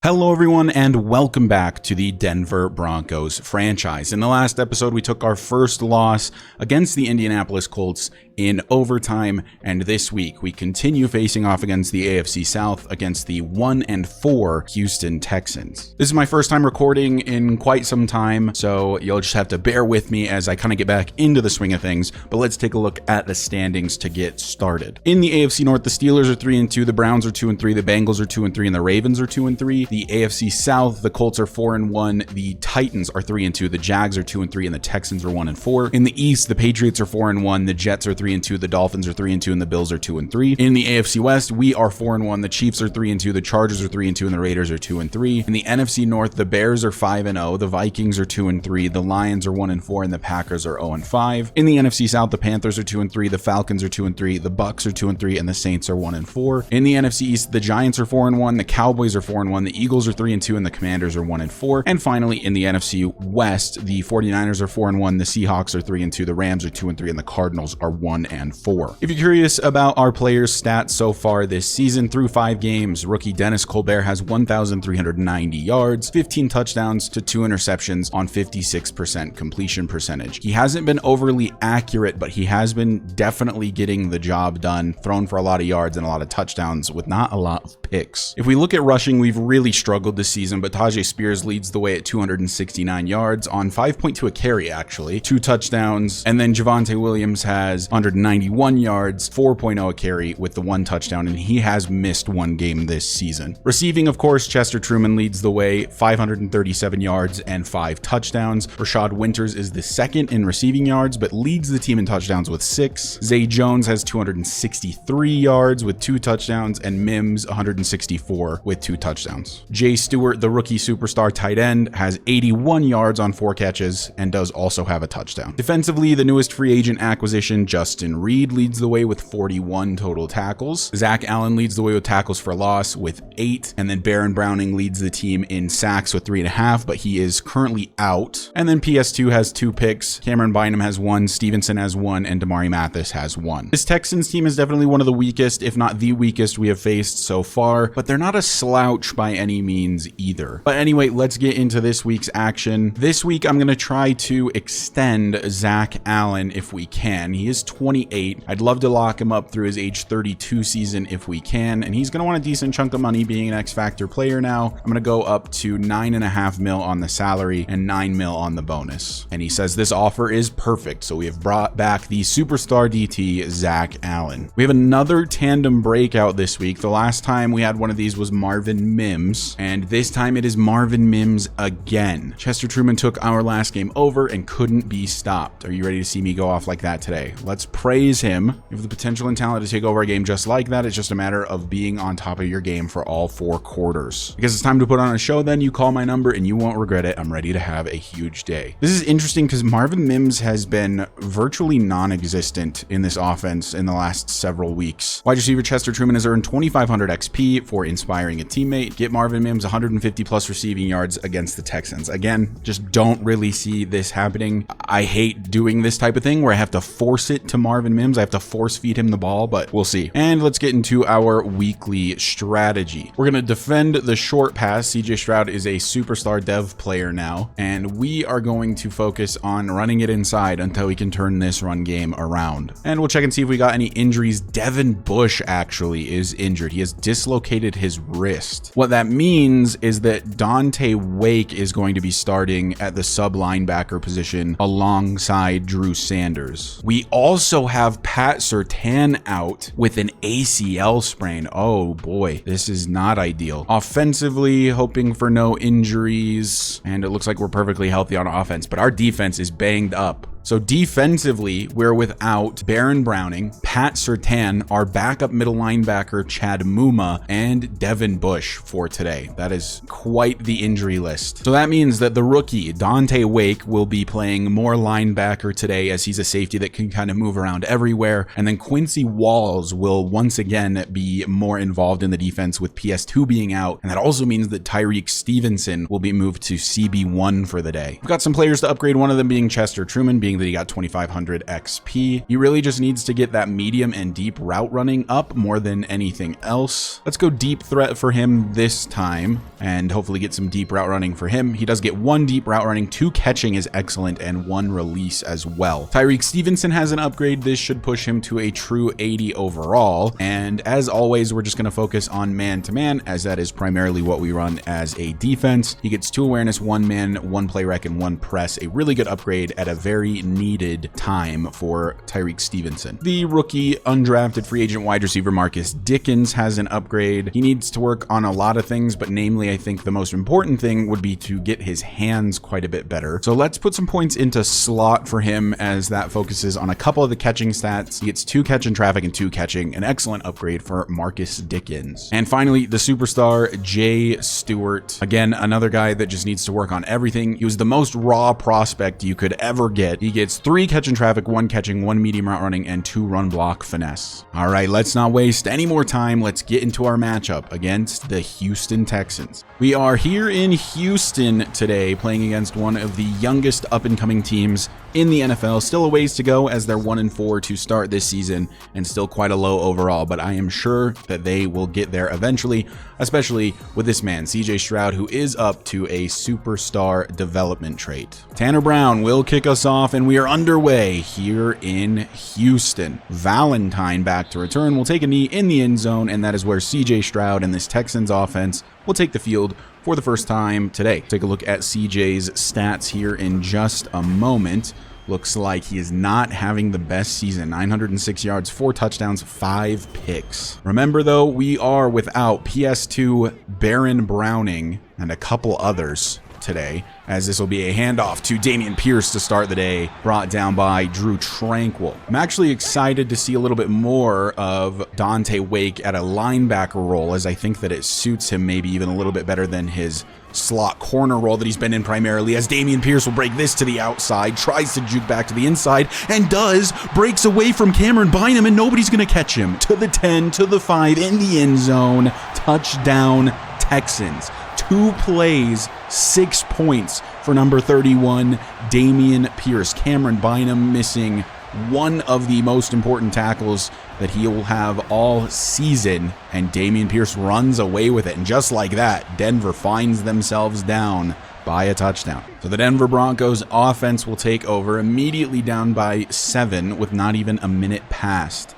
Hello everyone and welcome back to the Denver Broncos franchise. In the last episode, we took our first loss against the Indianapolis Colts in overtime, and this week we continue facing off against the AFC South against the 1-4 Houston Texans. This is my first time recording in quite some time, so you'll just have to bear with me as I kind of get back into the swing of things, but let's take a look at the standings to get started. In the AFC North, the Steelers are 3-2, the Browns are 2-3, the Bengals are 2-3, and the Ravens are 2-3. The AFC South, the Colts are 4-1, the Titans are 3-2, the Jags are 2-3, and the Texans are 1-4. In the East, the Patriots are 4-1, the Jets are 3-2, the Dolphins are 3-2, and the Bills are 2-3. In the AFC West, we are 4-1, the Chiefs are 3-2, the Chargers are 3-2, and the Raiders are 2-3. In the NFC North, the Bears are 5-0, the Vikings are 2-3, the Lions are 1-4, and the Packers are 0-5. In the NFC South, the Panthers are 2-3, the Falcons are 2-3, the Bucks are 2-3, and the Saints are 1-4. In the NFC East, the Giants are 4-1, the Cowboys are 4-1, the Eagles are 3-2, and the Commanders are 1-4. And finally, in the NFC West, the 49ers are 4-1, the Seahawks are 3-2, the Rams are 2-3, and the Cardinals are 1-4. If you're curious about our players' stats so far this season, through 5 games, rookie Dennis Colbert has 1,390 yards, 15 touchdowns to 2 interceptions on 56% completion percentage. He hasn't been overly accurate, but he has been definitely getting the job done, thrown for a lot of yards and a lot of touchdowns with not a lot of picks. If we look at rushing, we've really struggled this season, but Tajay Spears leads the way at 269 yards on 5.2 a carry, actually, 2 touchdowns, and then Javonte Williams has 191 yards, 4.0 a carry with the 1 touchdown, and he has missed 1 game this season. Receiving, of course, Chester Truman leads the way, 537 yards and 5 touchdowns. Rashad Winters is the second in receiving yards, but leads the team in touchdowns with 6. Zay Jones has 263 yards with 2 touchdowns, and Mims 164 with 2 touchdowns. Jay Stewart, the rookie superstar tight end, has 81 yards on 4 catches and does also have a touchdown. Defensively, the newest free agent acquisition, Justin Reed, leads the way with 41 total tackles. Zach Allen leads the way with tackles for loss with 8, and then Baron Browning leads the team in sacks with 3.5, but he is currently out. And then PS2 has 2 picks, Cameron Bynum has 1, Stevenson has 1, and Damari Mathis has 1. This Texans team is definitely one of the weakest, if not the weakest we have faced so far, but they're not a slouch by any means either. But anyway, let's get into this week's action. This week, I'm going to try to extend Zach Allen if we can. He is 28. I'd love to lock him up through his age 32 season if we can, and he's going to want a decent chunk of money being an X-Factor player now. I'm going to go up to $9.5 million on the salary and $9 million on the bonus. And he says this offer is perfect, so we have brought back the superstar DT, Zach Allen. We have another tandem breakout this week. The last time we had one of these was Marvin Mims, and this time it is Marvin Mims again. Chester Truman took our last game over and couldn't be stopped. Are you ready to see me go off like that today? Let's praise him. You have the potential and talent to take over a game just like that. It's just a matter of being on top of your game for all 4 quarters. Because it's time to put on a show, then you call my number and you won't regret it. I'm ready to have a huge day. This is interesting because Marvin Mims has been virtually non-existent in this offense in the last several weeks. Wide receiver Chester Truman has earned 2,500 XP for inspiring a teammate. Get Marvin Mims 150 plus receiving yards against the Texans. Again, just don't really see this happening. I hate doing this type of thing where I have to force it to Marvin Mims. I have to force feed him the ball, but we'll see. And let's get into our weekly strategy. We're going to defend the short pass. CJ Stroud is a superstar dev player now, and we are going to focus on running it inside until we can turn this run game around. And we'll check and see if we got any injuries. Devin Bush actually is injured. He has dislocated his wrist. What that means is that Dante Wake is going to be starting at the sub linebacker position alongside Drew Sanders. We also have Pat Surtain out with an ACL sprain. Oh boy, this is not ideal. Offensively, hoping for no injuries, and it looks like we're perfectly healthy on offense, but our defense is banged up. So defensively, we're without Baron Browning, Pat Surtain, our backup middle linebacker, Chad Muma, and Devin Bush for today. That is quite the injury list. So that means that the rookie, Dante Wake, will be playing more linebacker today as he's a safety that can kind of move around everywhere. And then Quincy Walls will once again be more involved in the defense with PS2 being out. And that also means that Tyreek Stevenson will be moved to CB1 for the day. We've got some players to upgrade, one of them being Chester Truman, being that he got 2,500 XP. He really just needs to get that medium and deep route running up more than anything else. Let's go deep threat for him this time and hopefully get some deep route running for him. He does get 1 deep route running, 2 catching is excellent, and 1 release as well. Tyreek Stevenson has an upgrade. This should push him to a true 80 overall. And as always, we're just going to focus on man-to-man, as that is primarily what we run as a defense. He gets 2 awareness, 1 man, 1 play rec, and 1 press. A really good upgrade at a very needed time for Tyreek Stevenson. The rookie undrafted free agent wide receiver Marcus Dickens has an upgrade. He needs to work on a lot of things, but namely I think the most important thing would be to get his hands quite a bit better. So let's put some points into slot for him, as that focuses on a couple of the catching stats. He gets 2 catch in traffic and 2 catching, an excellent upgrade for Marcus Dickens. And finally, the superstar Jay Stewart. Again, another guy that just needs to work on everything. He was the most raw prospect you could ever get. He gets 3 catch in traffic, 1 catching, 1 medium route running, and 2 run block finesse. All right, let's not waste any more time. Let's get into our matchup against the Houston Texans. We are here in Houston today playing against one of the youngest up-and-coming teams in the NFL. Still a ways to go, as they're 1-4 to start this season and still quite a low overall, but I am sure that they will get there eventually, especially with this man, CJ Stroud, who is up to a superstar development trait. Tanner Brown will kick us off, and we are underway here in Houston. Valentine back to return, will take a knee in the end zone, and that is where CJ Stroud and this Texans offense will take the field for the first time today. Take a look at CJ's stats here in just a moment. Looks like he is not having the best season. 906 yards, 4 touchdowns, 5 picks. Remember though, we are without PS2, Baron Browning, and a couple others today, as this will be a handoff to Dameon Pierce to start the day, brought down by Drew Tranquil. I'm actually excited to see a little bit more of Dante Wake at a linebacker role, as I think that it suits him maybe even a little bit better than his slot corner role that he's been in primarily, as Dameon Pierce will break this to the outside, tries to juke back to the inside, and does, breaks away from Cameron Bynum, and nobody's going to catch him. To the 10, to the 5, in the end zone. Touchdown Texans. 2 plays, 6 points for number 31, Dameon Pierce. Cameron Bynum missing one of the most important tackles that he will have all season, and Dameon Pierce runs away with it. And just like that, Denver finds themselves down by a touchdown. So the Denver Broncos offense will take over, immediately down by 7 with not even a minute passed,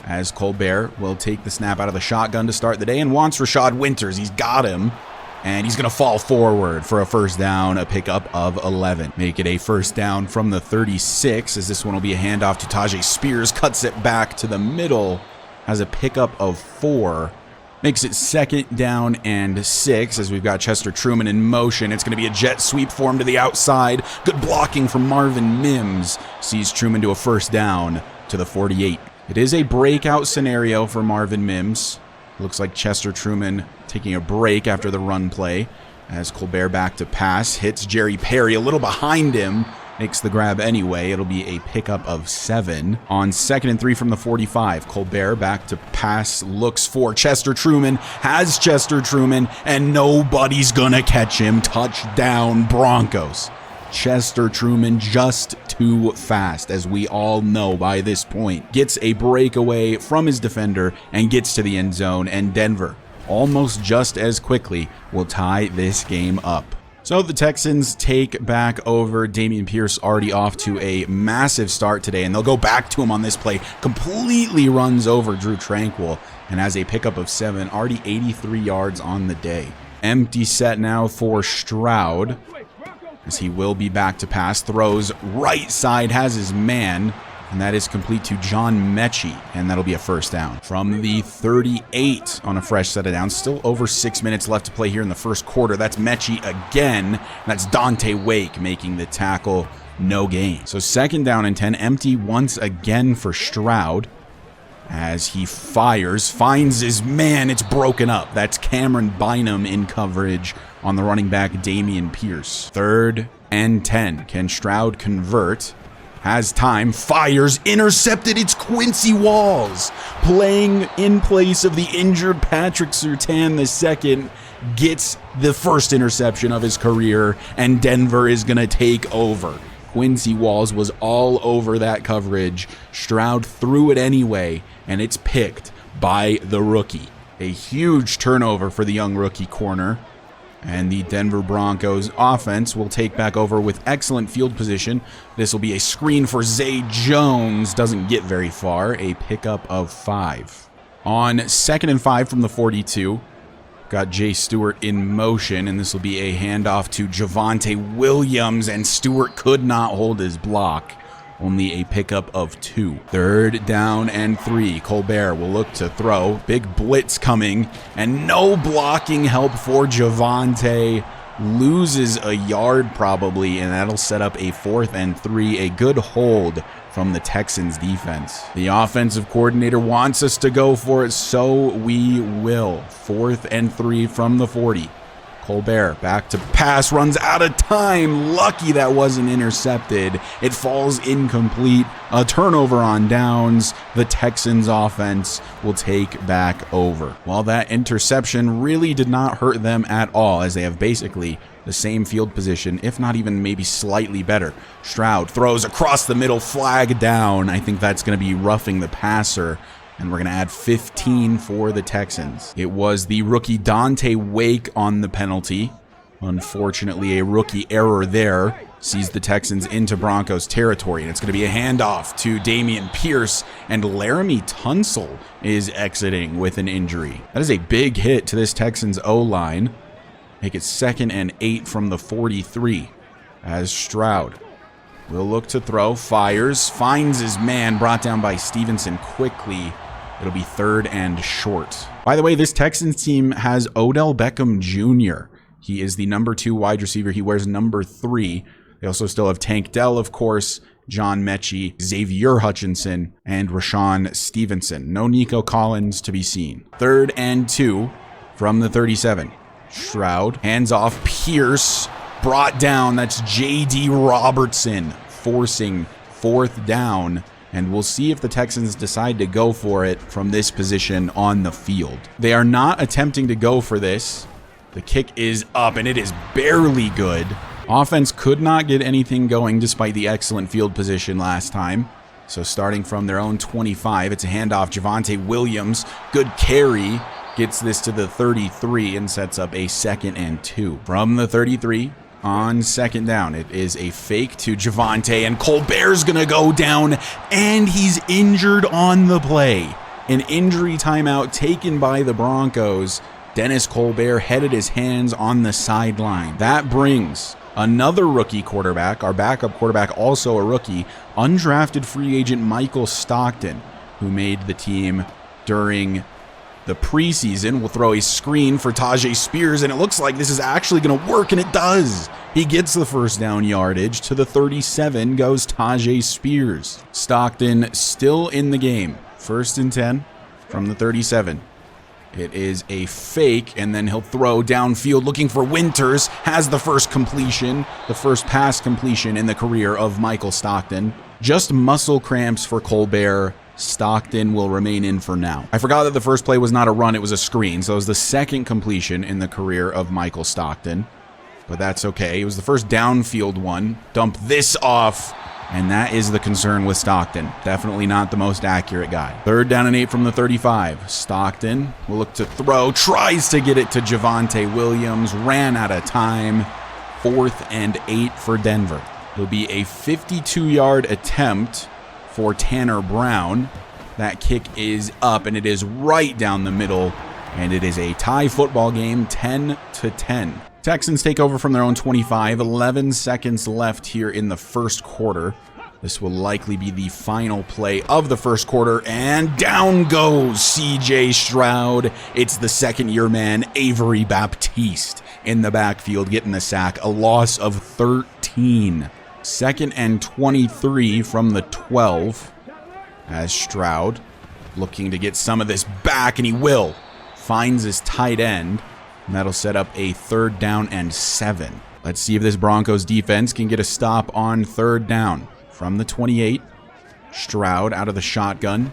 as Colbert will take the snap out of the shotgun to start the day and wants Rashad Winters. He's got him, and he's going to fall forward for a first down, a pickup of 11. Make it a first down from the 36, as this one will be a handoff to Tajay Spears. Cuts it back to the middle, has a pickup of 4. Makes it 2nd down and 6, as we've got Chester Truman in motion. It's going to be a jet sweep for him to the outside. Good blocking from Marvin Mims. Sees Truman to a first down to the 48. It is a breakout scenario for Marvin Mims. Looks like Chester Truman taking a break after the run play, as Colbert back to pass, hits Jerry Perry a little behind him, makes the grab anyway. It'll be a pickup of 7. On 2nd and 3 from the 45, Colbert back to pass, looks for Chester Truman, has Chester Truman, and nobody's gonna catch him. Touchdown Broncos. Chester Truman just too fast, as we all know by this point. Gets a breakaway from his defender and gets to the end zone, and Denver, almost just as quickly, will tie this game up. So the Texans take back over. Dameon Pierce already off to a massive start today, and they'll go back to him on this play. Completely runs over Drew Tranquil and has a pickup of 7, already 83 yards on the day. Empty set now for Stroud, as he will be back to pass. Throws right side, has his man, and that is complete to John Mechie, and that'll be a first down. From the 38 on a fresh set of downs. Still over 6 minutes left to play here in the first quarter. That's Mechie again. That's Dante Wake making the tackle. No gain. So 2nd down and 10. Empty once again for Stroud, as he fires, finds his man. It's broken up. That's Cameron Bynum in coverage on the running back Dameon Pierce. 3rd and 10. Can Stroud convert? Has time, fires, intercepted. It's Quincy Walls playing in place of the injured Patrick Surtain II. Gets the first interception of his career, and Denver is going to take over. Quincy Walls was all over that coverage. Stroud threw it anyway, and it's picked by the rookie. A huge turnover for the young rookie corner. And the Denver Broncos offense will take back over with excellent field position. This will be a screen for Zay Jones. Doesn't get very far. A pickup of 5. On 2nd and 5 from the 42, got Jay Stewart in motion, and this will be a handoff to Javonte Williams, and Stewart could not hold his block. Only a pickup of 2. 3rd down and 3. Colbert will look to throw. Big blitz coming, and no blocking help for Javonte. Loses a yard probably, and that'll set up a 4th and 3. A good hold from the Texans defense. The offensive coordinator wants us to go for it, so we will. 4th and 3 from the 40. Colbert back to pass, runs out of time. Lucky that wasn't intercepted. It falls incomplete. A turnover on downs. The Texans offense will take back over. While that interception really did not hurt them at all, as they have basically the same field position, if not even maybe slightly better. Stroud throws across the middle, flag down. I think that's going to be roughing the passer. And we're going to add 15 for the Texans. It was the rookie Dante Wake on the penalty. Unfortunately, a rookie error there sees the Texans into Broncos territory. And it's going to be a handoff to Dameon Pierce. And Laramie Tunsil is exiting with an injury. That is a big hit to this Texans O-line. Make it 2nd and 8 from the 43 as Stroud will look to throw, fires, finds his man, brought down by Stevenson quickly. It'll be 3rd and short. By the way, this Texans team has Odell Beckham Jr. He is the number 2 wide receiver. He wears number 3. They also still have Tank Dell, of course, John Mechie, Xavier Hutchinson, and Rashawn Stevenson. No Nico Collins to be seen. 3rd and 2 from the 37. Stroud, hands off, Pierce, brought down. That's J.D. Robertson forcing 4th down. And we'll see if the Texans decide to go for it from this position on the field. They are not attempting to go for this. The kick is up, and it is barely good. Offense could not get anything going despite the excellent field position last time. So starting from their own 25, it's a handoff. Javonte Williams, good carry, gets this to the 33 and sets up a 2nd and 2. From the 33, on 2nd down, it is a fake to Javonte, and Colbert's gonna go down, and he's injured on the play. An injury timeout taken by the Broncos. Dennis Colbert headed his hands on the sideline. That brings another rookie quarterback, our backup quarterback, also a rookie, undrafted free agent Michael Stockton, who made the team during the preseason. Will throw a screen for Tajay Spears, and it looks like this is actually going to work, and it does. He gets the 1st down yardage. To the 37 goes Tajay Spears. Stockton still in the game. 1st and 10 from the 37. It is a fake, and then he'll throw downfield looking for Winters. Has the first completion, the first pass completion in the career of Michael Stockton. Just muscle cramps for Colbert. Stockton will remain in for now. I forgot that the first play was not a run, it was a screen. So it was the 2nd completion in the career of Michael Stockton. But that's okay. It was the first downfield one. Dump this off, and that is the concern with Stockton. Definitely not the most accurate guy. 3rd down and 8 from the 35. Stockton will look to throw, tries to get it to Javonte Williams, ran out of time. 4th and 8 for Denver. It'll be a 52-yard attempt for Tanner Brown. That kick is up, and it is right down the middle, and it is a tie football game, 10-10. Texans take over from their own 25. 11 seconds left here in the first quarter. This will likely be the final play of the first quarter, and down goes CJ Stroud. It's the 2nd-year man, Avery Baptiste, in the backfield getting the sack. A loss of 13. 2nd and 23 from the 12 as Stroud looking to get some of this back, and he will. Finds his tight end, and that'll set up a 3rd down and 7. Let's see if this Broncos defense can get a stop on 3rd down. From the 28, Stroud out of the shotgun.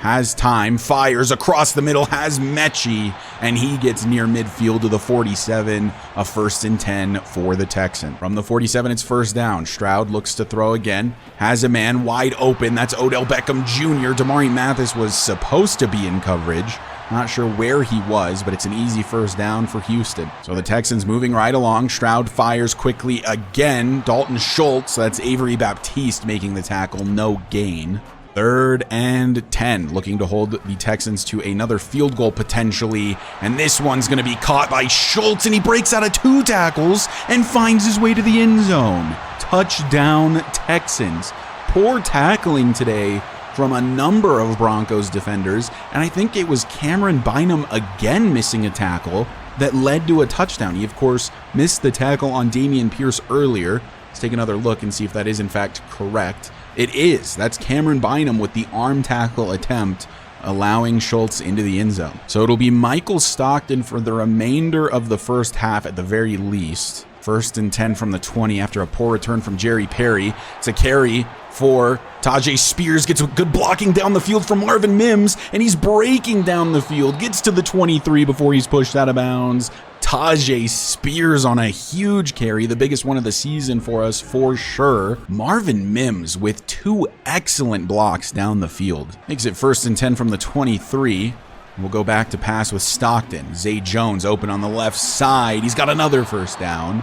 has time, fires across the middle, has Mechie, and he gets near midfield to the 47, a 1st and 10 for the Texan. From the 47, it's first down. Stroud looks to throw again, has a man wide open. That's Odell Beckham Jr. Damari Mathis was supposed to be in coverage. Not sure where he was, but it's an easy first down for Houston. So the Texans moving right along. Stroud fires quickly again. Dalton Schultz, that's Avery Baptiste making the tackle, no gain. 3rd and 10, looking to hold the Texans to another field goal potentially, and this one's going to be caught by Schultz, and he breaks out of 2 tackles and finds his way to the end zone. Touchdown Texans. Poor tackling today from a number of Broncos defenders, and I think it was Cameron Bynum again missing a tackle that led to a touchdown. He, of course, missed the tackle on Dameon Pierce earlier. Let's take another look and see if that is in fact correct. It is. That's Cameron Bynum with the arm tackle attempt, allowing Schultz into the end zone. So it'll be Michael Stockton for the remainder of the first half at the very least. 1st and 10 from the 20 after a poor return from Jerry Perry. It's a carry for Tajay Spears, gets a good blocking down the field from Marvin Mims, and he's breaking down the field, gets to the 23 before he's pushed out of bounds. Tajay Spears on a huge carry, the biggest one of the season for us for sure. Marvin Mims with 2 excellent blocks down the field. Makes it 1st and 10 from the 23. We'll go back to pass with Stockton. Zay Jones open on the left side. He's got another first down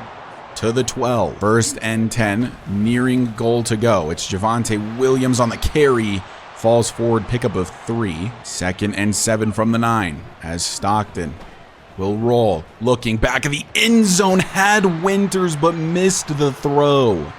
to the 12. 1st and 10, nearing goal to go. It's Javonte Williams on the carry. Falls forward, pickup of 3. 2nd and 7 from the 9 as Stockton will roll. Looking back at the end zone, had Winters but missed the throw.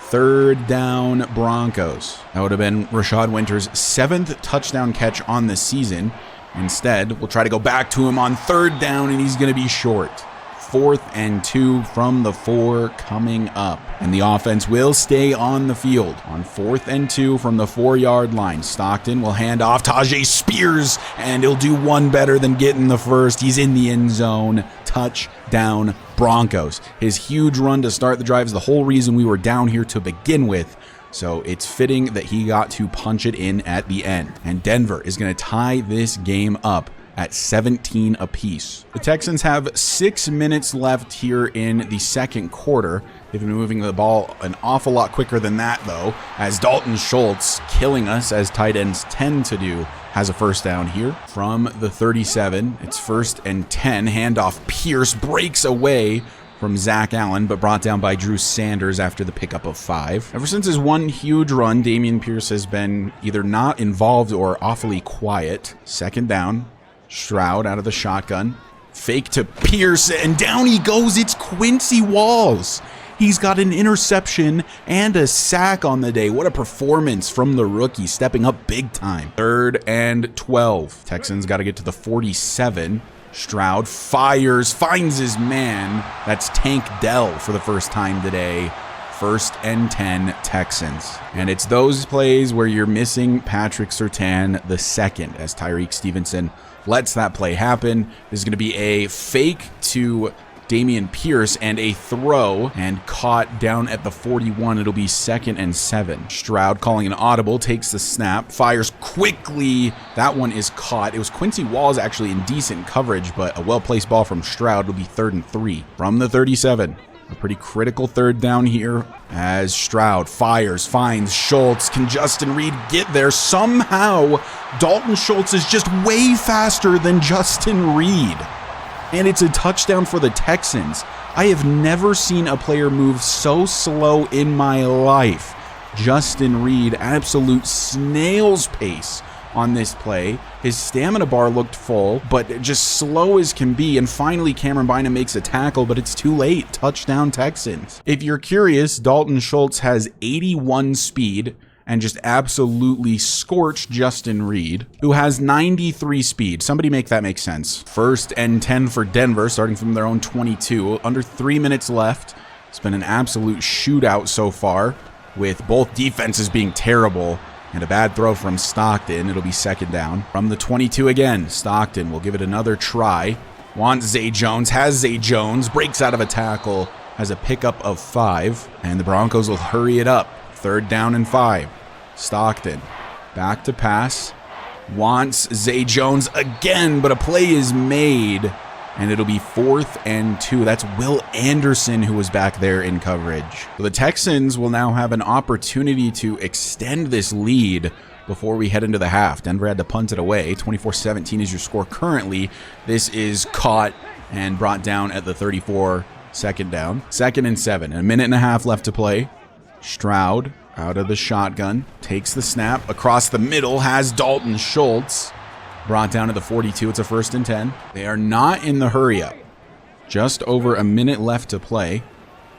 3rd down Broncos. That would have been Rashad Winters' 7th touchdown catch on the season. Instead, we'll try to go back to him on 3rd down, and he's going to be short. 4th and 2 from the 4 coming up. And the offense will stay on the field. On 4th and 2 from the 4-yard line, Stockton will hand off Tajay Spears, and he'll do one better than getting the first. He's in the end zone. Touchdown Broncos. His huge run to start the drive is the whole reason we were down here to begin with. So it's fitting that he got to punch it in at the end. And Denver is going to tie this game up at 17 apiece. The Texans have 6 minutes left here in the 2nd quarter. They've been moving the ball an awful lot quicker than that, though, as Dalton Schultz, killing us as tight ends tend to do, has a first down here from the 37. It's 1st and 10. Handoff. Pierce breaks away from Zach Allen, but brought down by Drew Sanders after the pickup of 5. Ever since his one huge run, Dameon Pierce has been either not involved or awfully quiet. 2nd down. Stroud out of the shotgun. Fake to Pierce, and down he goes. It's Quincy Walls. He's got an interception and a sack on the day. What a performance from the rookie, stepping up big time. 3rd and 12. Texans got to get to the 47. Stroud fires, finds his man. That's Tank Dell for the first time today. 1st and 10 Texans. And it's those plays where you're missing Patrick Surtain the second as Tyreek Stevenson lets that play happen. There's going to be a fake to Dameon Pierce and a throw, and caught down at the 41. It'll be 2nd and 7. Stroud calling an audible, takes the snap, fires quickly. That one is caught. It was Quincy Walls actually in decent coverage, but a well-placed ball from Stroud will be 3rd and 3 from the 37. A pretty critical 3rd down here as Stroud fires, finds Schultz. Can Justin Reed get there? Somehow, Dalton Schultz is just way faster than Justin Reed. And it's a touchdown for the Texans. I have never seen a player move so slow in my life. Justin Reed, absolute snail's pace on this play. His stamina bar looked full, but just slow as can be. And finally, Cameron Bynum makes a tackle, but it's too late. Touchdown Texans. If you're curious, Dalton Schultz has 81 speed and just absolutely scorched Justin Reed, who has 93 speed. Somebody make that make sense. 1st and 10 for Denver, starting from their own 22. Under 3 minutes left. It's been an absolute shootout so far, with both defenses being terrible. And a bad throw from Stockton. It'll be 2nd down. From the 22 again, Stockton will give it another try. Wants Zay Jones, has Zay Jones, breaks out of a tackle, has a pickup of 5. And the Broncos will hurry it up. 3rd down and 5. Stockton back to pass. wants Zay Jones again, but a play is made, and it'll be 4th and 2. That's Will Anderson who was back there in coverage. So the Texans will now have an opportunity to extend this lead before we head into the half. Denver had to punt it away. 24-17 is your score currently. This is caught and brought down at the 34, second down. 2nd and 7, a minute and a half left to play. Stroud out of the shotgun, takes the snap across the middle, has Dalton Schultz. Brought down to the 42. It's a 1st and 10. They are not in the hurry up. Just over a minute left to play.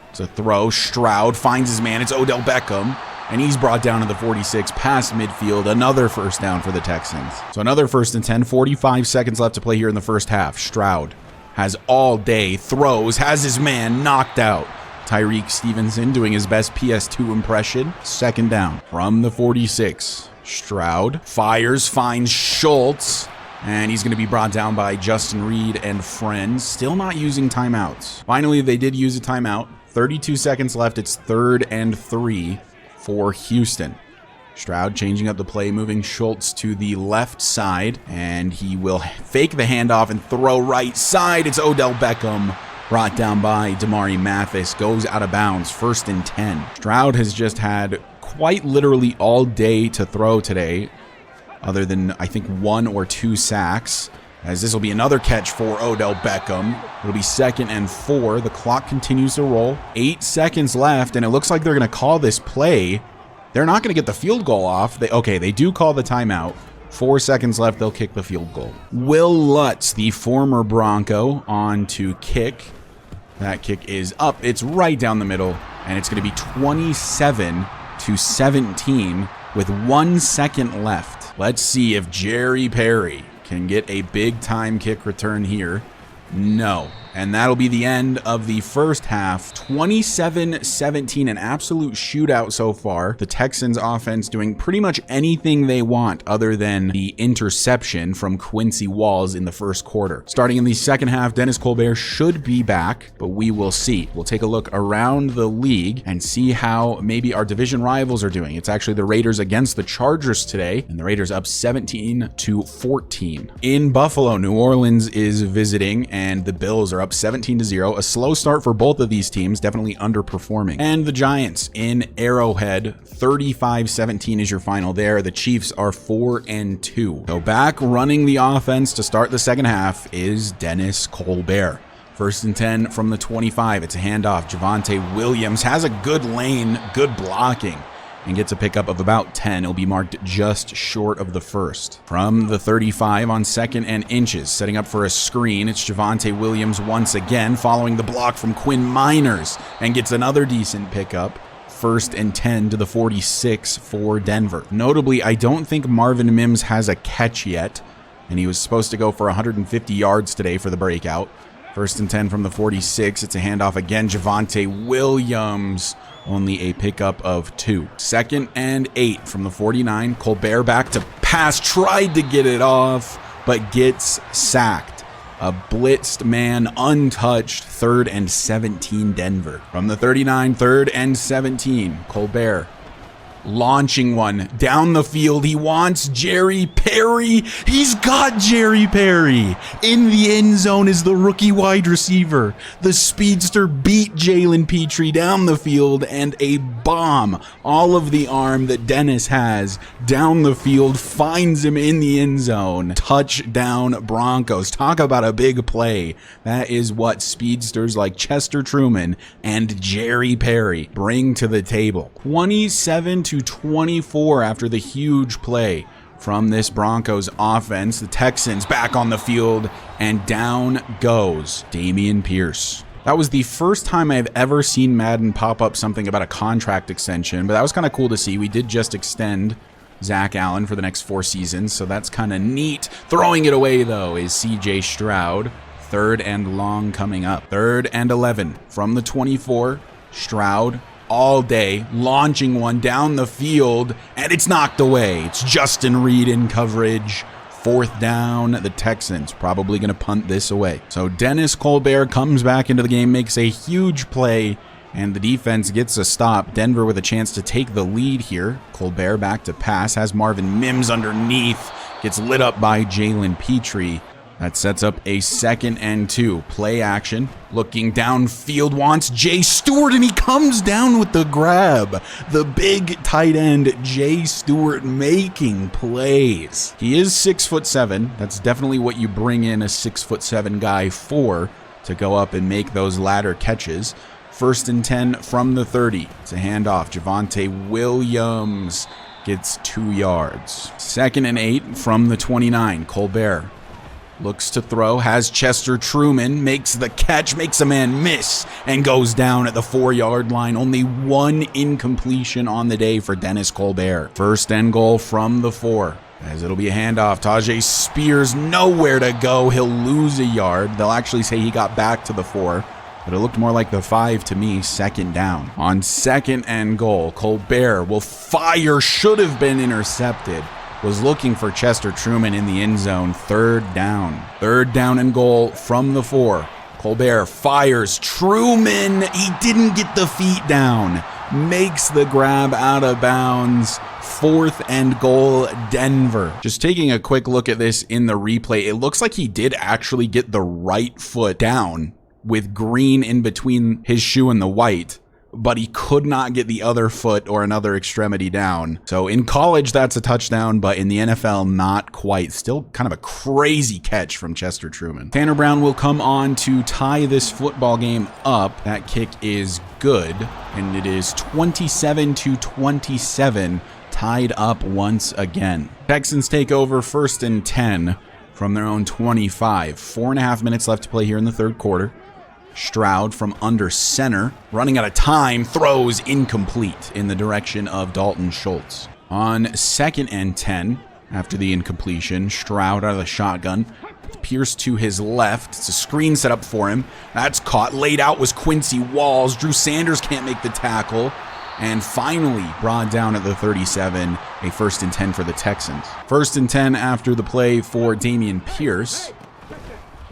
It's a throw. Stroud finds his man. It's Odell Beckham. And he's brought down to the 46 past midfield. Another 1st down for the Texans. So another 1st and 10. 45 seconds left to play here in the first half. Stroud has all day. Throws. Has his man knocked out. Tyreek Stevenson doing his best PS2 impression. 2nd down from the 46. Stroud fires, finds Schultz, and he's going to be brought down by Justin Reed and friends. Still not using timeouts. Finally, they did use a timeout. 32 seconds left. It's 3rd and 3 for Houston. Stroud changing up the play, moving Schultz to the left side, and he will fake the handoff and throw right side. It's Odell Beckham. Brought down by Damari Mathis. Goes out of bounds. 1st and 10. Stroud has just had quite literally all day to throw today, other than I think 1 or 2 sacks, as this will be another catch for Odell Beckham. It'll be 2nd and 4. The clock continues to roll. 8 seconds left, and it looks like they're going to call this play. They're not going to get the field goal off. They do call the timeout. 4 seconds left, they'll kick the field goal. Will Lutz, the former Bronco, on to kick. That kick is up. It's right down the middle, and it's going to be 27-17 with 1 second left. Let's see if Jerry Perry can get a big time kick return here. No. And that'll be the end of the first half. 27-17, an absolute shootout so far. The Texans offense doing pretty much anything they want other than the interception from Quincy Walls in the first quarter. Starting in the second half, Dennis Colbert should be back, but we will see. We'll take a look around the league and see how maybe our division rivals are doing. It's actually the Raiders against the Chargers today, and the Raiders up 17-14. In Buffalo, New Orleans is visiting, and the Bills are up 17-0. A slow start for both of these teams, definitely underperforming. And the Giants in Arrowhead, 35-17 is your final there. The Chiefs are 4-2. So back running the offense to start the second half is Dennis Colbert. 1st and 10 from the 25. It's a handoff. Javonte Williams has a good lane, good blocking, and gets a pickup of about 10. It'll be marked just short of the first. From the 35 on 2nd and inches, setting up for a screen, it's Javonte Williams once again, following the block from Quinn Miners, and gets another decent pickup. 1st and 10 to the 46 for Denver. Notably, I don't think Marvin Mims has a catch yet, and he was supposed to go for 150 yards today for the breakout. 1st and 10 from the 46. It's a handoff again. Javonte Williams, only a pickup of 2. 2nd and 8 from the 49. Colbert back to pass, tried to get it off, but gets sacked. A blitzed man, untouched. 3rd and 17 Denver. From the 39, 3rd and 17. Colbert launching one down the field. He wants Jerry Perry. He's got Jerry Perry. In the end zone is the rookie wide receiver. The speedster beat Jalen Petrie down the field, and a bomb, all of the arm that Dennis has down the field, finds him in the end zone. Touchdown Broncos. Talk about a big play. That is what speedsters like Chester Truman and Jerry Perry bring to the table. 27-24 after the huge play from this Broncos offense. The Texans back on the field, and down goes Dameon Pierce. That was the first time I've ever seen Madden pop up something about a contract extension, but that was kind of cool to see. We did just extend Zach Allen for the next 4 seasons, so that's kind of neat. Throwing it away, though, is CJ Stroud. 3rd and long coming up. 3rd and 11 from the 24. Stroud all day, launching one down the field, and it's knocked away. It's Justin Reed in coverage. 4th down, the Texans probably going to punt this away. So Dennis Colbert comes back into the game, makes a huge play, And the defense gets a stop. Denver with a chance to take the lead here. Colbert back to pass. Has Marvin Mims underneath. Gets lit up by Jalen Petrie. That sets up a 2nd and 2. Play action. Looking downfield. Wants Jay Stewart, and he comes down with the grab. The big tight end, Jay Stewart, making plays. He is 6'7". That's definitely what you bring in a 6'7" guy for, to go up and make those ladder catches. 1st and 10 from the 30. It's a handoff. Javonte Williams gets 2 yards. 2nd and 8 from the 29. Colbert looks to throw, has Chester Truman, makes the catch, makes a man miss, and goes down at the 4-yard line. Only 1 incompletion on the day for Dennis Colbert. 1st and goal from the 4. As it'll be a handoff. Tajay Spears nowhere to go. He'll lose a yard. They'll actually say he got back to the 4. But it looked more like the 5 to me. 2nd down. On 2nd and goal, Colbert will fire. Should have been intercepted. Was looking for Chester Truman in the end zone. 3rd down. 3rd down and goal from the 4. Colbert fires. Truman, he didn't get the feet down. Makes the grab out of bounds. 4th and goal, Denver. Just taking a quick look at this in the replay, it looks like he did actually get the right foot down with green in between his shoe and the white, but he could not get the other foot or another extremity down. So in college, that's a touchdown, but in the NFL, not quite. Still kind of a crazy catch from Chester Truman. Tanner Brown will come on to tie this football game up. That kick is good, and it is 27-27, tied up once again. Texans take over 1st and 10 from their own 25. 4.5 minutes left to play here in the 3rd quarter. Stroud from under center, running out of time, throws incomplete in the direction of Dalton Schultz. On 2nd and 10, after the incompletion, Stroud out of the shotgun, Pierce to his left. It's a screen set up for him. That's caught. Laid out was Quincy Walls. Drew Sanders can't make the tackle. And finally brought down at the 37, a 1st and 10 for the Texans. 1st and 10 after the play for Dameon Pierce,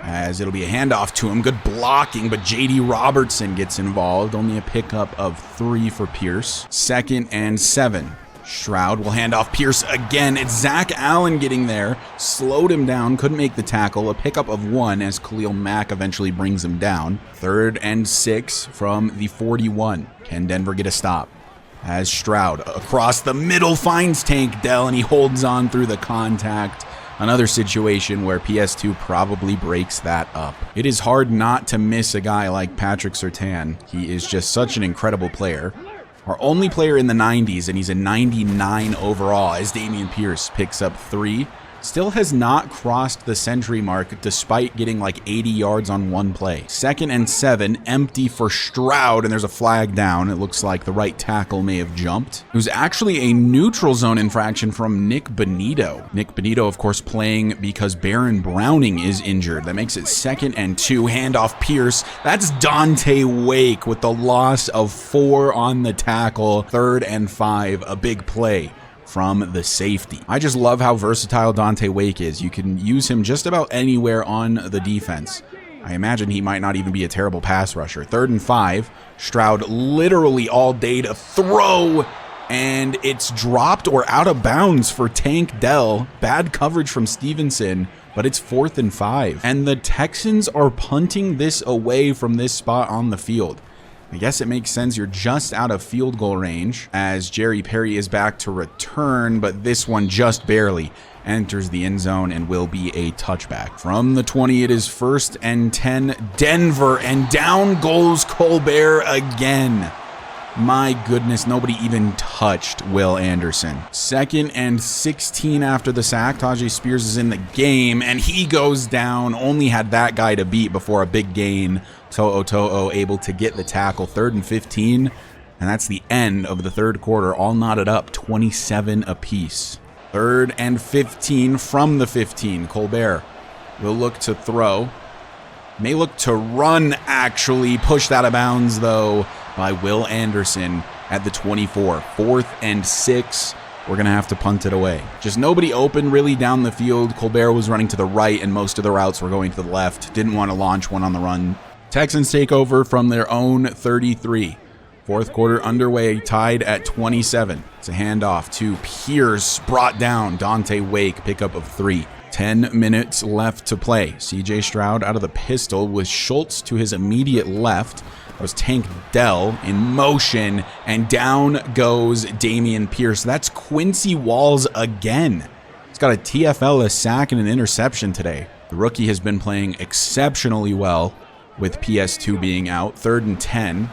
as it'll be a handoff to him. Good blocking, but J.D. Robertson gets involved. Only a pickup of 3 for Pierce. 2nd and 7. Stroud will hand off Pierce again. It's Zach Allen getting there. Slowed him down, couldn't make the tackle. A pickup of 1 as Khalil Mack eventually brings him down. 3rd and 6 from the 41. Can Denver get a stop? As Stroud across the middle finds Tank Dell, and he holds on through the contact. Another situation where PS2 probably breaks that up. It is hard not to miss a guy like Patrick Surtain. He is just such an incredible player. Our only player in the 90s, and he's a 99 overall, as Dameon Pierce picks up 3. Still has not crossed the century mark despite getting like 80 yards on 1 play. 2nd and 7, empty for Stroud, and there's a flag down. It looks like the right tackle may have jumped. It was actually a neutral zone infraction from Nick Benito. Nick Benito, of course, playing because Baron Browning is injured. That makes it 2nd and 2, handoff Pierce. That's Dante Wake with the loss of 4 on the tackle. 3rd and 5, a big play from the safety. I just love how versatile Dante Wake is. You can use him just about anywhere on the defense. I imagine he might not even be a terrible pass rusher. 3rd and 5, Stroud literally all day to throw, and it's dropped or out of bounds for Tank Dell. Bad coverage from Stevenson, but it's 4th and 5. And the Texans are punting this away from this spot on the field. I guess it makes sense. You're just out of field goal range, as Jerry Perry is back to return, but this one just barely enters the end zone and will be a touchback. From the 20, it is 1st and 10, Denver, and down goes Colbert again. My goodness, nobody even touched Will Anderson. 2nd and 16 after the sack. Tajay Spears is in the game, and he goes down. Only had that guy to beat before a big gain. To'o able to get the tackle. 3rd and 15, and that's the end of the 3rd quarter. All knotted up, 27 apiece. 3rd and 15 from the 15. Colbert will look to throw. May look to run, actually. Pushed out of bounds, though, by Will Anderson at the 24. 4th and 6. We're going to have to punt it away. Just nobody open really down the field. Colbert was running to the right, and most of the routes were going to the left. Didn't want to launch one on the run. Texans take over from their own 33. Fourth quarter underway, tied at 27. It's a handoff to Pierce, brought down. Dante Wake, pickup of 3. 10 minutes left to play. CJ Stroud out of the pistol with Schultz to his immediate left. That was Tank Dell in motion, and down goes Damian Pierce. That's Quincy Walls again. He's got a TFL, a sack, and an interception today. The rookie has been playing exceptionally well with PS2 being out. 3rd and 10.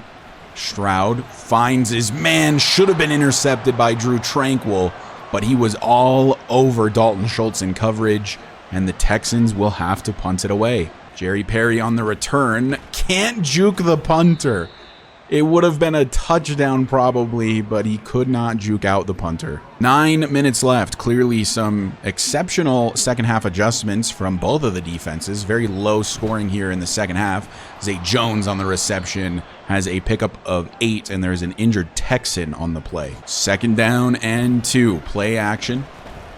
Stroud finds his man. Should have been intercepted by Drew Tranquil, but he was all over Dalton Schultz in coverage, and the Texans will have to punt it away. Jerry Perry on the return. Can't juke the punter. It would have been a touchdown probably, but he could not juke out the punter. 9 minutes left. Clearly some exceptional second half adjustments from both of the defenses. Very low scoring here in the second half. Zay Jones on the reception has a pickup of 8, and there's an injured Texan on the play. 2nd down and 2. Play action.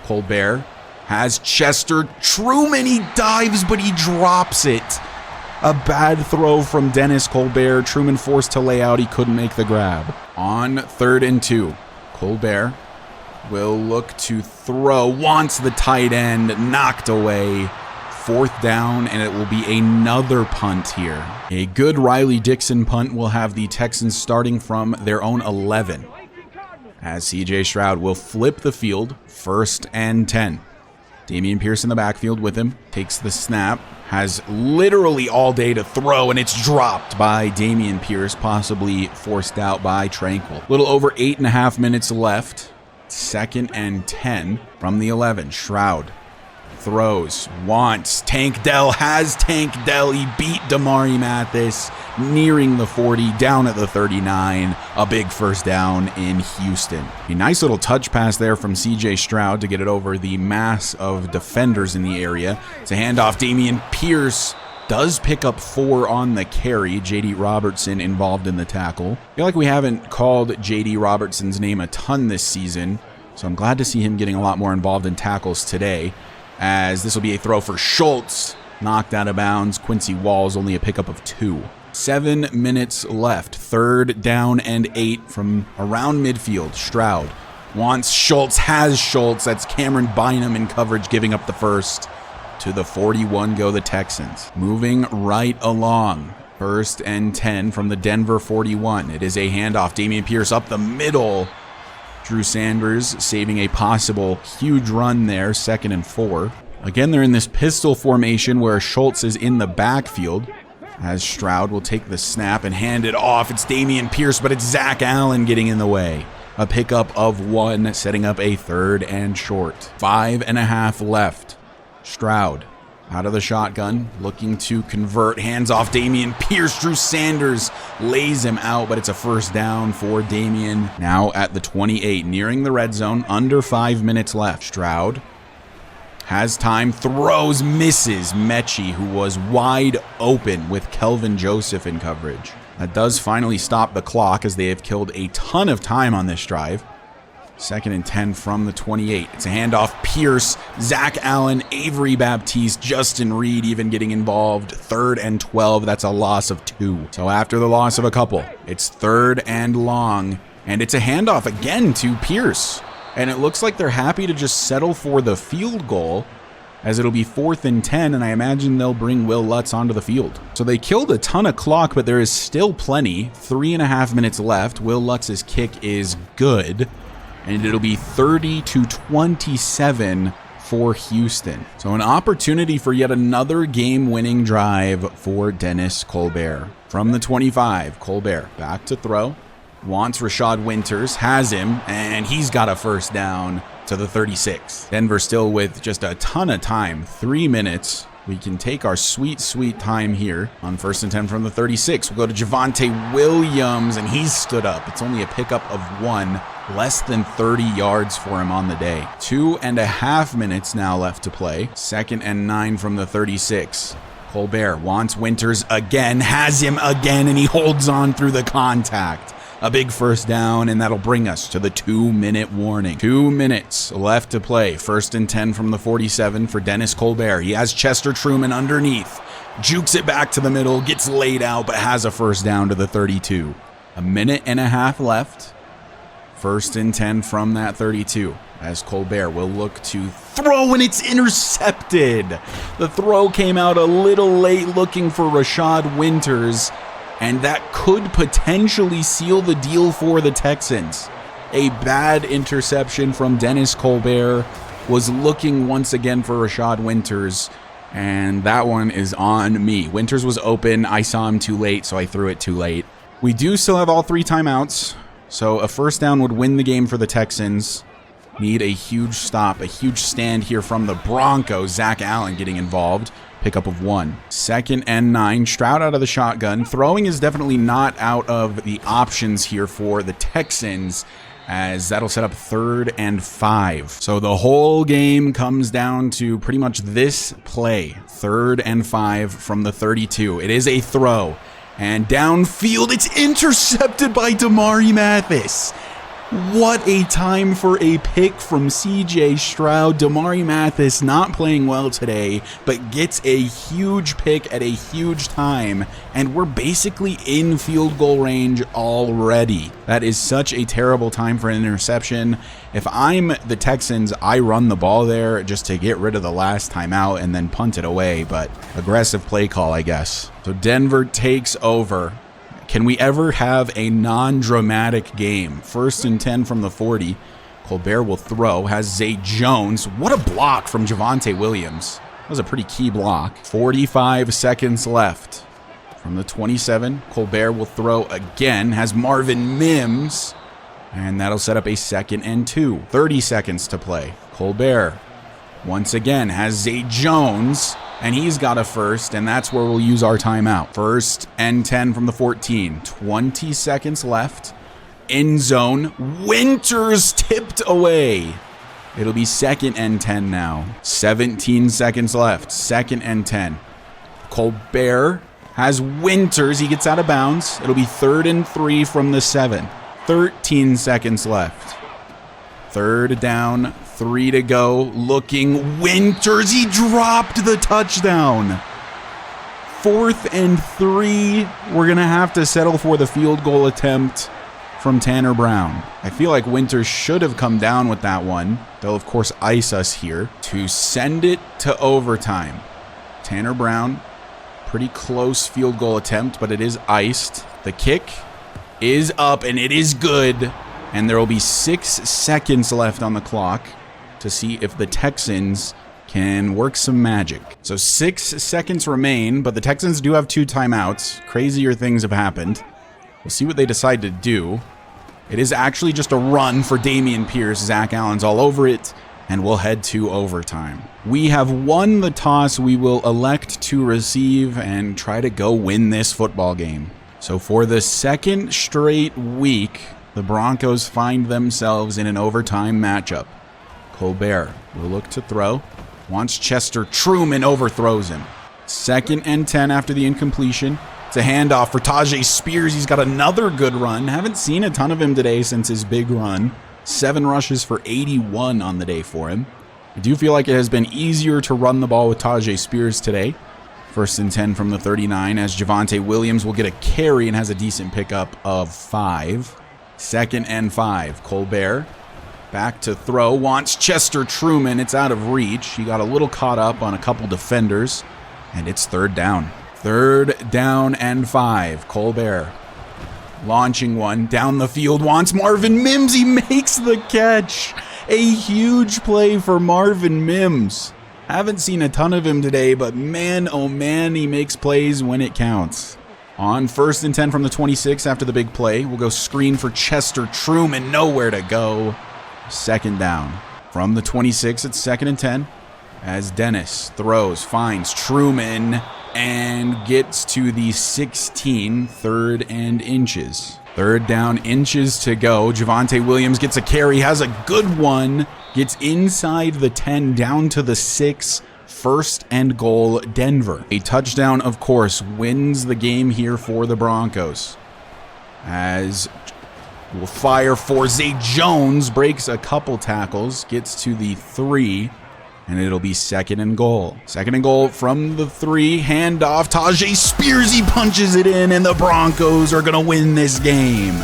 Colbert has Chester Truman. He dives, but he drops it. A bad throw from Dennis Colbert. Truman forced to lay out. He couldn't make the grab. On 3rd and 2, Colbert will look to throw. Wants the tight end. Knocked away. 4th down, and it will be another punt here. A good Riley Dixon punt will have the Texans starting from their own 11. As CJ Stroud will flip the field. 1st and 10. Damian Pierce in the backfield with him. Takes the snap. Has literally all day to throw, and it's dropped by Damian Pierce, possibly forced out by Tranquil. Little over 8.5 minutes left. 2nd and 10 from the 11. Stroud throws, wants Tank Dell, has Tank Dell. He beat Damari Mathis, nearing the 40, down at the 39. A big first down in Houston. A nice little touch pass there from CJ Stroud to get it over the mass of defenders in the area. It's a handoff. Damian Pierce does pick up 4 on the carry. J.D. Robertson involved in the tackle. I feel like we haven't called J.D. Robertson's name a ton this season, so I'm glad to see him getting a lot more involved in tackles today, as this will be a throw for Schultz. Knocked out of bounds. Quincy Walls, only a pickup of 2. 7 minutes left. 3rd down and 8 from around midfield. Stroud wants Schultz, has Schultz. That's Cameron Bynum in coverage, giving up the first. To the 41 go the Texans. Moving right along. 1st and 10 from the Denver 41. It is a handoff. Damian Pierce up the middle. Drew Sanders saving a possible huge run there. 2nd and 4. Again, they're in this pistol formation where Schultz is in the backfield, as Stroud will take the snap and hand it off. It's Damian Pierce, but it's Zach Allen getting in the way. A pickup of 1, setting up a 3rd and short. 5.5 left. Stroud out of the shotgun, looking to convert. Hands off Damian Pierce. Drew Sanders lays him out, but it's a first down for Damian. Now at the 28, nearing the red zone, under 5 minutes left. Stroud has time, throws, misses Mechie, who was wide open with Kelvin Joseph in coverage. That does finally stop the clock, as they have killed a ton of time on this drive. 2nd and 10 from the 28. It's a handoff. Pierce, Zach Allen, Avery Baptiste, Justin Reed even getting involved. 3rd and 12. That's a loss of 2. So after the loss of a couple, it's 3rd and long. And it's a handoff again to Pierce. And it looks like they're happy to just settle for the field goal, as it'll be 4th and 10, and I imagine they'll bring Will Lutz onto the field. So they killed a ton of clock, but there is still plenty. 3.5 minutes left. Will Lutz's kick is good, and it'll be 30-27 for Houston. So an opportunity for yet another game-winning drive for Dennis Colbert. From the 25, Colbert back to throw. Wants Rashad Winters, has him, and he's got a first down to the 36. Denver still with just a ton of time. 3 minutes. We can take our sweet, sweet time here on 1st and 10 from the 36. We'll go to Javonte Williams, and he's stood up. It's only a pickup of 1. Less than 30 yards for him on the day. 2.5 minutes now left to play. 2nd and 9 from the 36. Colbert wants Winters again, has him again, and he holds on through the contact. A big first down, and that'll bring us to the 2-minute warning. 2 minutes left to play. 1st and 10 from the 47 for Dennis Colbert. He has Chester Truman underneath. Jukes it back to the middle, gets laid out, but has a first down to the 32. A minute and a half left. 1st and 10 from that 32. As Colbert will look to throw, and it's intercepted. The throw came out a little late, looking for Rashad Winters, and that could potentially seal the deal for the Texans. A bad interception from Dennis Colbert, was looking once again for Rashad Winters, and that one is on me. Winters was open. I saw him too late, so I threw it too late. We do still have all 3 timeouts, so a 1st down would win the game for the Texans. Need a huge stop, a huge stand here from the Broncos. Zach Allen getting involved. Pickup of 1. 2nd and 9. Stroud out of the shotgun. Throwing is definitely not out of the options here for the Texans, as that'll set up 3rd and 5. So the whole game comes down to pretty much this play. 3rd and 5 from the 32. It is a throw. And downfield, it's intercepted by Damari Mathis. What a time for a pick from CJ Stroud. Damari Mathis not playing well today, but gets a huge pick at a huge time, and we're basically in field goal range already. That is such a terrible time for an interception. If I'm the Texans, I run the ball there just to get rid of the last timeout and then punt it away, but aggressive play call, I guess. So Denver takes over. Can we ever have a non-dramatic game? 1st and 10 from the 40. Colbert will throw, has Zay Jones. What a block from Javonte Williams. That was a pretty key block. 45 seconds left. From the 27, Colbert will throw again, has Marvin Mims, and that'll set up a 2nd and 2. 30 seconds to play. Colbert once again has Zay Jones, and he's got a 1st, and that's where we'll use our timeout. 1st and 10 from the 14. 20 seconds left. End zone. Winters tipped away. It'll be 2nd and 10 now. 17 seconds left. 2nd and 10. Colbert has Winters. He gets out of bounds. It'll be 3rd and 3 from the 7. 13 seconds left. 3rd down. 3 to go. Looking. Winters. He dropped the touchdown. 4th and 3. We're going to have to settle for the field goal attempt from Tanner Brown. I feel like Winters should have come down with that one. They'll, of course, ice us here to send it to overtime. Tanner Brown. Pretty close field goal attempt, but it is iced. The kick is up, and it is good. And there will be 6 seconds left on the clock to see if the Texans can work some magic. So 6 seconds remain, but the Texans do have 2 timeouts. Crazier things have happened. We'll see what they decide to do. It is actually just a run for Dameon Pierce. Zach Allen's all over it, and we'll head to overtime. We have won the toss. We will elect to receive and try to go win this football game. So for the 2nd straight week, the Broncos find themselves in an overtime matchup. Colbert will look to throw. Wants Chester. Truman overthrows him. 2nd and 10 after the incompletion. It's a handoff for Tajay Spears. He's got another good run. Haven't seen a ton of him today since his big run. 7 rushes for 81 on the day for him. I do feel like it has been easier to run the ball with Tajay Spears today. 1st and 10 from the 39 as Javonte Williams will get a carry and has a decent pickup of 5. 2nd and 5. Colbert back to throw. Wants Chester Truman. It's out of reach. He got a little caught up on a couple defenders. And it's 3rd down. 3rd down and 5. Colbert launching one down the field. Wants Marvin Mims. He makes the catch. A huge play for Marvin Mims. Haven't seen a ton of him today, but man, oh man, he makes plays when it counts. On 1st and 10 from the 26 after the big play, we'll go screen for Chester Truman. Nowhere to go. 2nd down. From the 26, it's 2nd and 10. As Dennis throws, finds Truman, and gets to the 16, 3rd and inches. 3rd down, inches to go. Javonte Williams gets a carry, has a good one. Gets inside the 10, down to the 6. 1st and goal, Denver. A touchdown, of course, wins the game here for the Broncos. As we'll fire for Zay Jones, breaks a couple tackles, gets to the 3. and it'll be 2nd and goal. 2nd and goal from the 3, handoff, Tajay Spears, he punches it in, and the Broncos are gonna win this game.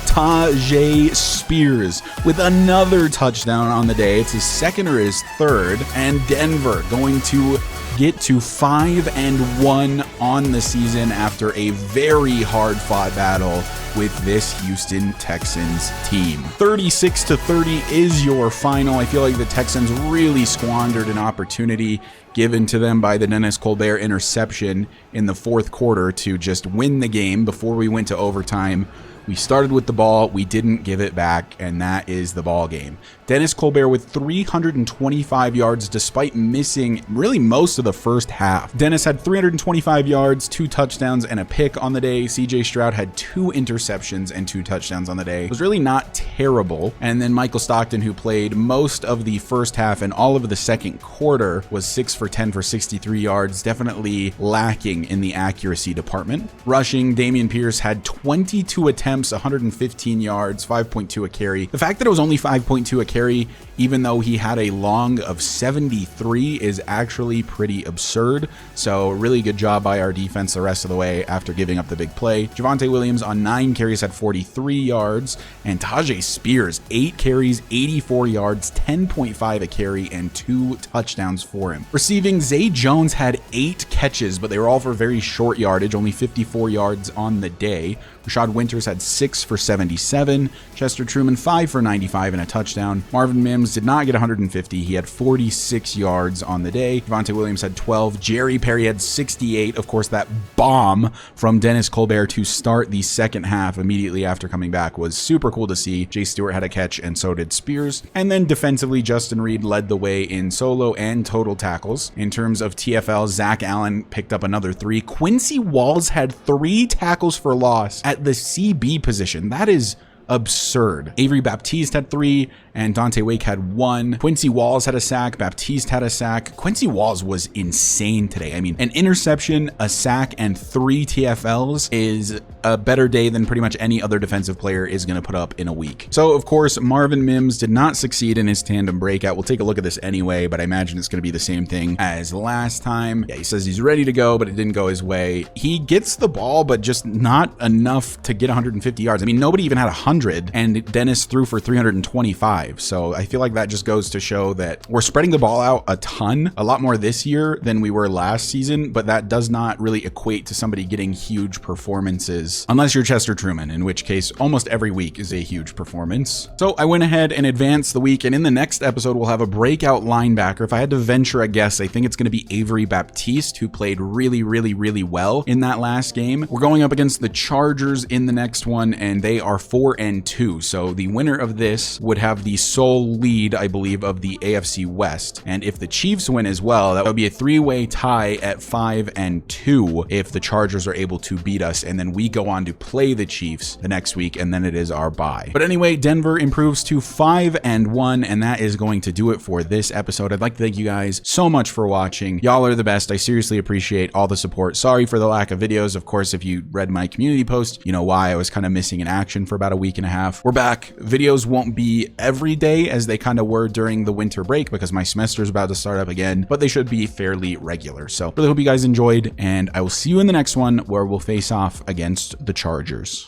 Tajay Spears with another touchdown on the day. It's his 2nd or his 3rd, and Denver going to get to 5-1 on the season after a very hard-fought battle with this Houston Texans team. 36-30 is your final. I feel like the Texans really squandered an opportunity given to them by the Dennis Colbert interception in the 4th quarter to just win the game before we went to overtime. We started with the ball, we didn't give it back, and that is the ball game. Dennis Colbert with 325 yards despite missing really most of the first half. Dennis had 325 yards, 2 touchdowns, and a pick on the day. CJ Stroud had 2 interceptions and 2 touchdowns on the day. It was really not terrible. And then Michael Stockton, who played most of the first half and all of the 2nd quarter, was 6 for 10 for 63 yards, definitely lacking in the accuracy department. Rushing, Dameon Pierce had 22 attempts, 115 yards, 5.2 a carry. The fact that it was only 5.2 a carry, even though he had a long of 73, is actually pretty absurd. So really good job by our defense the rest of the way after giving up the big play. Javonte Williams on 9 carries had 43 yards, and Tajay Spears 8 carries, 84 yards, 10.5 a carry, and 2 touchdowns for him. Receiving, Zay Jones had 8 catches, but they were all for very short yardage, only 54 yards on the day. Rashad Winters had 6 for 77. Chester Truman 5 for 95 and a touchdown. Marvin Mims did not get 150. He had 46 yards on the day. Javonte Williams had 12. Jerry Perry had 68. Of course, that bomb from Dennis Colbert to start the 2nd half immediately after coming back was super cool to see. Jay Stewart had a catch, and so did Spears. And then defensively, Justin Reed led the way in solo and total tackles. In terms of TFL, Zach Allen picked up another 3. Quincy Walls had 3 tackles for loss at the CB position. That is absurd. Avery Baptiste had 3, and Dante Wake had 1. Quincy Walls had a sack. Baptiste had a sack. Quincy Walls was insane today. I mean, an interception, a sack, and 3 TFLs is a better day than pretty much any other defensive player is going to put up in a week. So, of course, Marvin Mims did not succeed in his tandem breakout. We'll take a look at this anyway, but I imagine it's going to be the same thing as last time. Yeah, he says he's ready to go, but it didn't go his way. He gets the ball, but just not enough to get 150 yards. I mean, nobody even had 100, and Dennis threw for 325. So I feel like that just goes to show that we're spreading the ball out a ton, a lot more this year than we were last season, but that does not really equate to somebody getting huge performances, unless you're Chester Truman, in which case almost every week is a huge performance. So I went ahead and advanced the week, and in the next episode, we'll have a breakout linebacker. If I had to venture a guess, I think it's going to be Avery Baptiste, who played really, really, really well in that last game. We're going up against the Chargers in the next one, and they are 4-2. So the winner of this would have the sole lead, I believe, of the AFC West. And if the Chiefs win as well, that would be a 3-way tie at 5-2 if the Chargers are able to beat us, and then we go on to play the Chiefs the next week, and then it is our bye. But anyway, Denver improves to 5-1, and that is going to do it for this episode. I'd like to thank you guys so much for watching. Y'all are the best. I seriously appreciate all the support. Sorry for the lack of videos. Of course, if you read my community post, you know why. I was kind of missing in action for about a week and a half. We're back. Videos won't be every day as they kind of were during the winter break because my semester is about to start up again, but they should be fairly regular. So really hope you guys enjoyed, and I will see you in the next one where we'll face off against the Chargers.